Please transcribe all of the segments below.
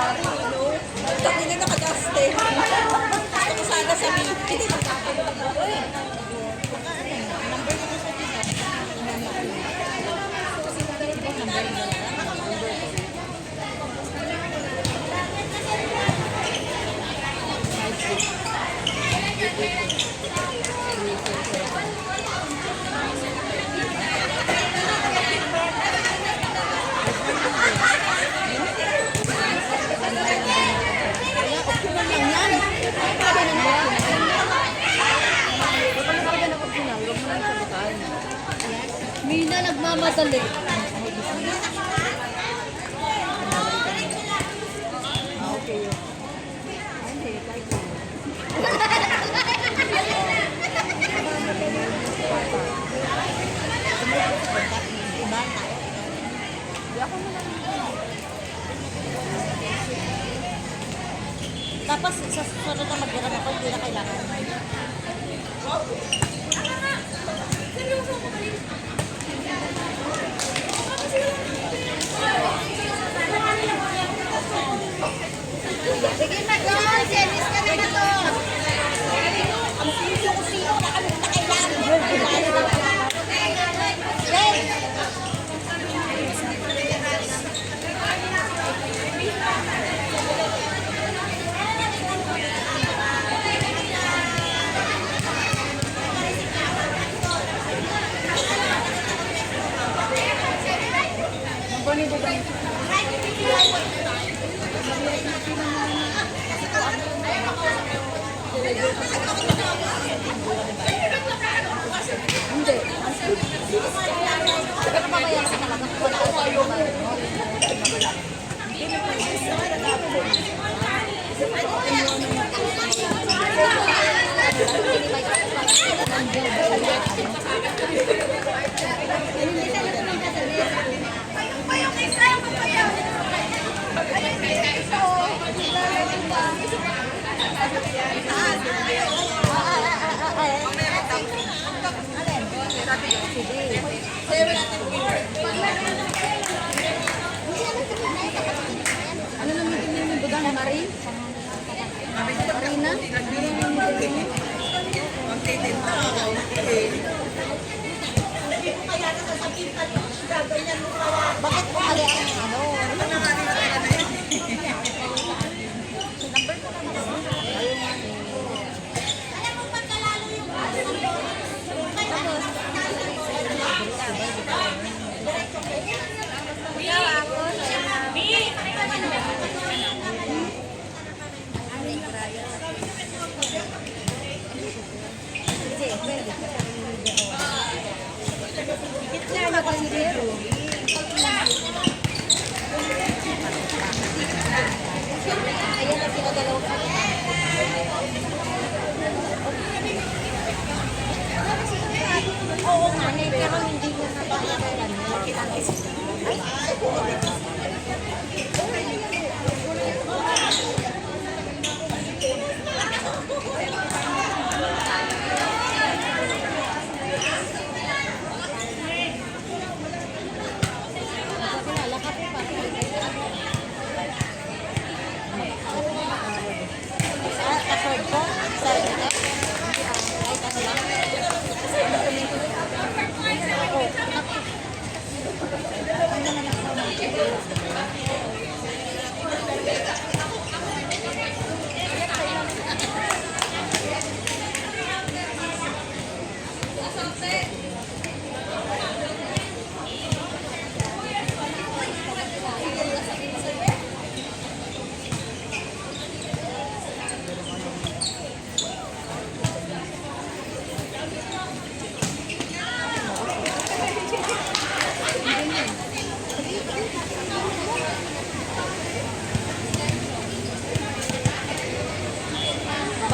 February, no? Dami na nakagaste. Gusto ko sana sabihin. Hindi magkakaroon. Mina, nagmamadali. Okay. Tapos sa susunod na mag-iram ako, hindi na kailangan. Sige, mag-on! Series ka na to! Ang sino ko sino na kami na kailangan. Hindi. Pero mamaya sa talaga, wala ako yung ano naman yung bugang Marie? Marina? Bakit mo mali ang ano? Ayan na sila dalawa. Oo nga, pero hindi ko napakailan.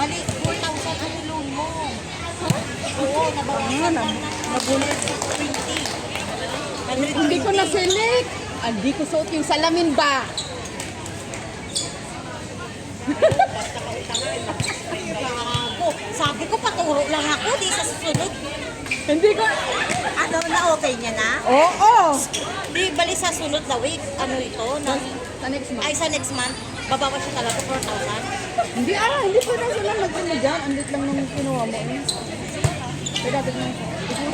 Balik, 4,000 ang loan mo. Oo, nabawasan na nabulit 20. Hindi ko na-select. Hindi ko suot yung salamin ba? Gago. Sabi ko, paturo lang ako. Di sa susunod. Hindi ko. Ano, na okay niya na? Oo. Di, bali sa sunod na week. Ano ito? Sa next month. Ay, sa next month. Babawas siya talaga 4,000. Hindi pa na sila nag-ano dyan. Andit lang nung kinuha mo. Kaya dapat nung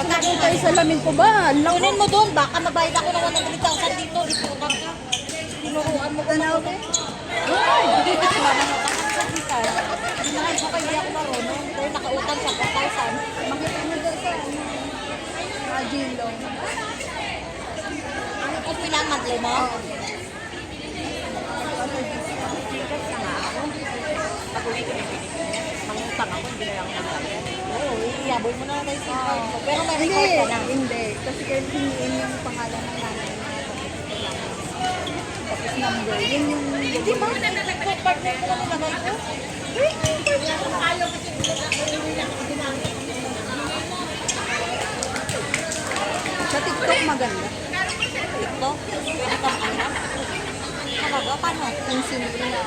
magkano tayo sa lamin ko ba? Kunin mo doon, baka mabayad ako ng 100,000 dito. Itukan ka. Tinuruan mo ko na ako. Ay! Hindi na sa kita. Hinahan ko kayo, hindi ako marunong. Dahil nakautang siya 4,000. Makita mo dyan sa Rajin lang. Ano ko pilang monthly mo? Chikas na nga ako. Pag-uwi ko yung Pilipinas. Mangutang ako, hindi na lang magbayad. Oo, iyaboy mo na tayo sa card mo. Pero may Hindi, record ka na. hindi. Kasi kaya hiniin yung pangalan ng nanay na tapos number. Yun yung... Hindi ba? Record partner ko lang nilagay ko. Sa TikTok maganda. Ito, pwede kang alam. Talaga, paano? Kung sino na.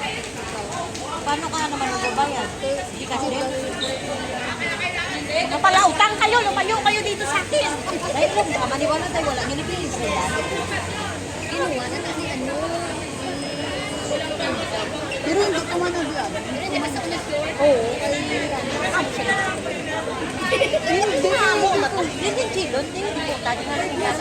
Paano ka naman magbabayad? Hindi kasi din. Napala, utang kayo, lumayo kayo dito sa akin. Dahil kung maniwala tayo, wala nyo nipili sila. Kinuha na kasi ano. Pero hindi ko man nag-ano. Pero di ba sa una store? Oo. Hindi mo na to. Hindi chilon, hindi po. Tadi nga rin yan.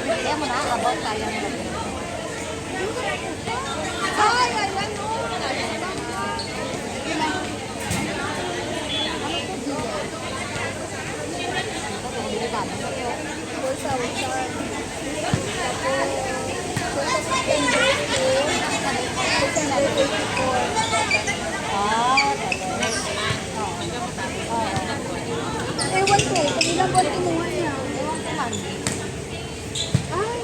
Kaya mo na, about kaya mo na. Ay, ayan o. Ewan ko, kung ilang buwan kinuha niya. Ewan ko man. Ay,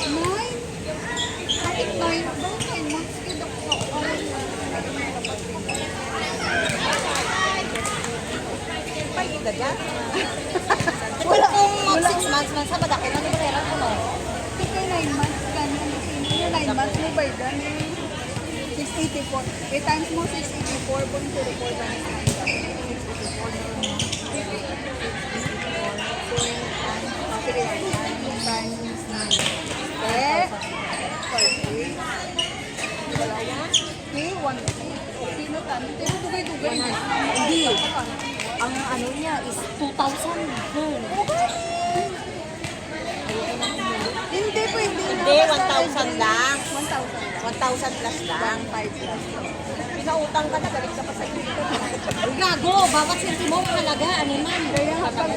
9? Kahit 9 ba? 9 months ka daw ko. Pwede ka dyan. Wala. Kung mag 6 months man, sabad ako, nanibayaran ko no. Ito 9 months ka na. Yung 9 months mo ba yun? 684. Times mo 684.04 times 9. Hindi. Ang ano niya is 2,000. Hindi pwede na. Hindi, 1,000 lang. 1,000. 1,000 plus lang. 5 plus. Pinautang ka na, balik ka pa sa iyo. Gago, bawat sentimo halaga, ano man. Kaya nga pag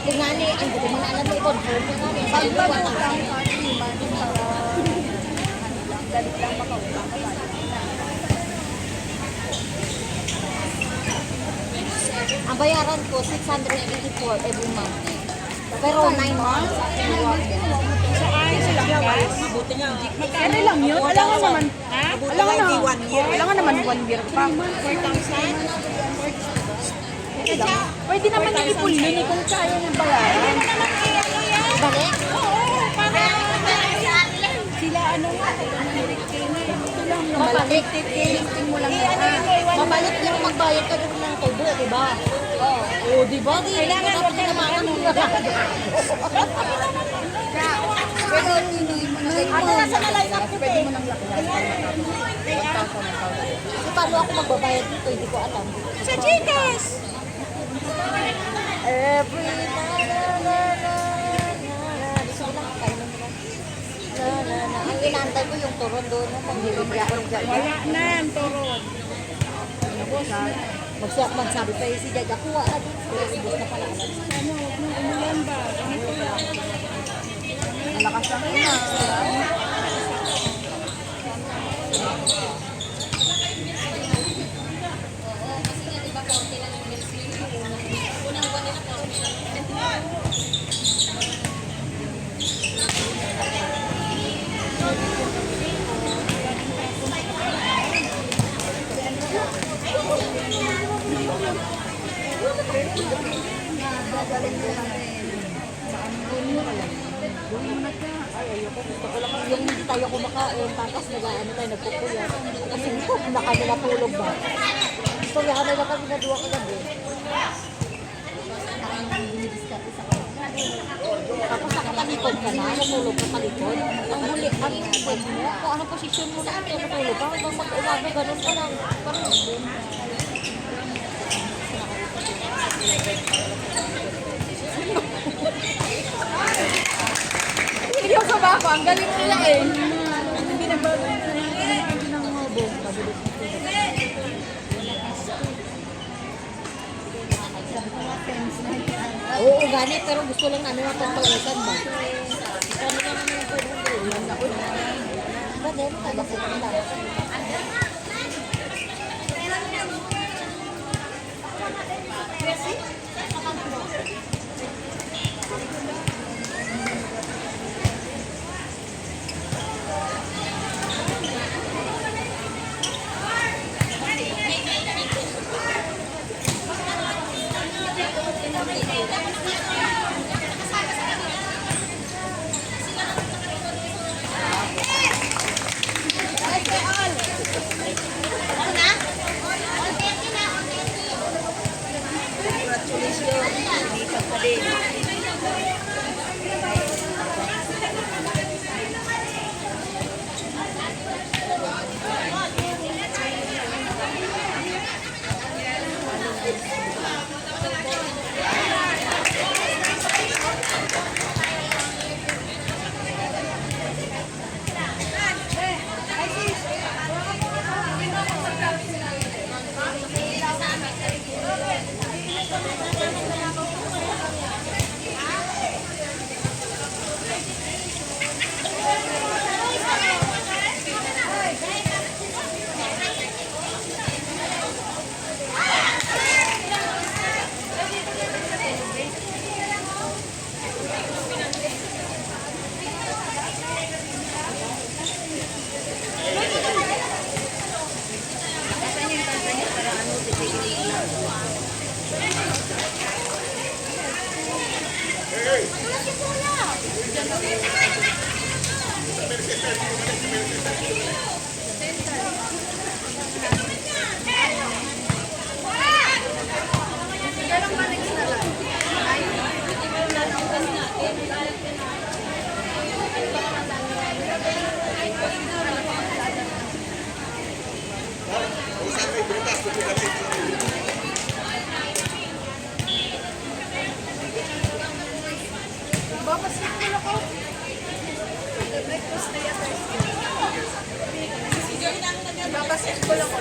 Kung nga ni, ang hindi mo na alam mo, confirm ko nga ni. Sabi mo, pag wala. utang ka, 3 months para galit lang makautang ka. Ang bayaran ko, 684 every month. Pero 9 months. Mabuti nga. Ano lang yun? Alam nga naman. Mabuti nga hindi 1 year. Alam nga naman 1 year pa. 4,000. Pwede naman yung ipul yun kung kaya niyang bayaran. Balik? Sila ano nga, ito lang yung Mabalik. Listing mo lang na. Mabalik lang magbayad ka doon ng tubo, di ba? Oo. Oo, di ba? Kailangan mo na naman. Pero ninoy mo na. Ano nasa na line up ko Pwede eh? mo nang lakihan. Kasi paano ako magbabayad dito, hindi ko alam. Sa Gcash! Every gusto ko lang kayo naman. Ang inaantay ko yung turon doon ng pangbibigyan. Wala na, ang turon. Magsabi pa yung si Jaja, kuha na din. Ubus na pala. Umulan ba? Ganito lang. Malakas lang yun. Gagaling mo natin. Saan mo mo alam? Doon mo na ka. Ay, ayoko. Gusto ko lang yung hindi tayo kumakain. Tapos nag-ano tayo, nagpupuyat. Kasi hindi ko na kami natulog ba. Gusto yan na lang kami na duwa kagabi. Tapos nakatalikod ka na, natulog ka talikod. Ang huli, ang ikot mo, kung anong posisyon mo na natulog ka, hanggang mag-umaga, ganun ka lang. Parang din. Seryoso ba ako? Ang galing nila eh. Hindi nagbago. Hindi nang mabog. Mabilis na Oo, gani, pero gusto lang namin matagpagitan ba? Kami lang naman yung pwede mong gawin. Ba, dahil mo tayo kasi kung dahil. Basketball ako.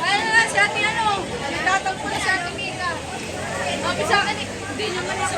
Ano na si ate ano? Nagtatang ko na si ate Mika. Sabi sa akin, hindi naman isa